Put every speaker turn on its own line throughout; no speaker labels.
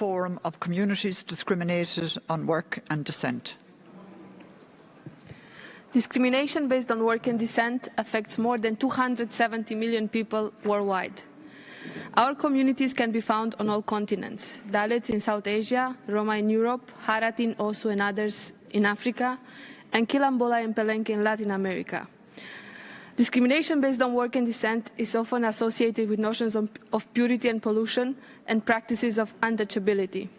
Forum of Communities Discriminated on Work and Descent.
Discrimination based on work and descent affects more than 270 million people worldwide. Our communities can be found on all continents: Dalits in South Asia, Roma in Europe, Haratin also and others in Africa, and Quilombola and Palenque in Latin America. Discrimination based on work and descent is often associated with notions of purity and pollution and practices of untouchability.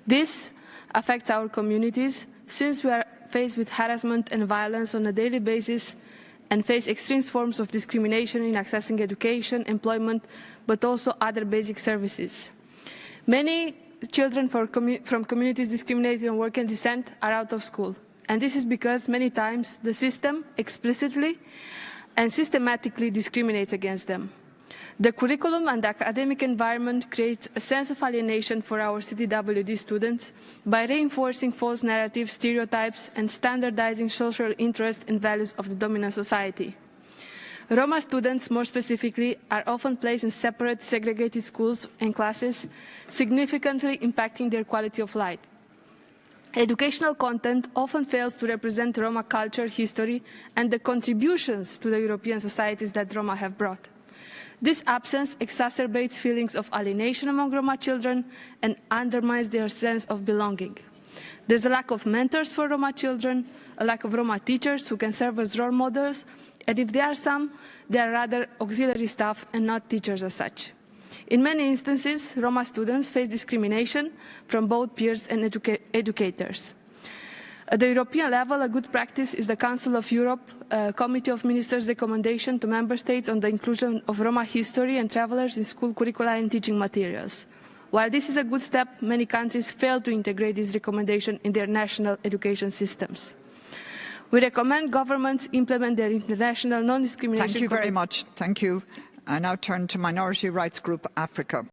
This affects our communities since we are faced with harassment and violence on a daily basis and face extreme forms of discrimination in accessing education, employment, but also other basic services. Many children from communities discriminated on work and descent are out of school. And this is because many times the system explicitly and systematically discriminates against them. The curriculum and the academic environment creates a sense of alienation for our CTWD students by reinforcing false narratives, stereotypes, and standardizing social interests and values of the dominant society. Roma students, more specifically, are often placed in separate, segregated schools and classes, significantly impacting their quality of life. Educational content often fails to represent Roma culture, history, and the contributions to the European societies that Roma have brought. This absence exacerbates feelings of alienation among Roma children and undermines their sense of belonging. There's a lack of mentors for Roma children, a lack of Roma teachers who can serve as role models, and if there are some, they are rather auxiliary staff and not teachers as such. In many instances, Roma students face discrimination from both peers and educators. At the European level, a good practice is the Council of Europe Committee of Ministers' recommendation to Member States on the inclusion of Roma history and travellers in school curricula and teaching materials. While this is a good step, many countries fail to integrate this recommendation in their national education systems. We recommend governments implement their international non-discrimination.
Thank you very much. Thank you. I now turn to Minority Rights Group Africa.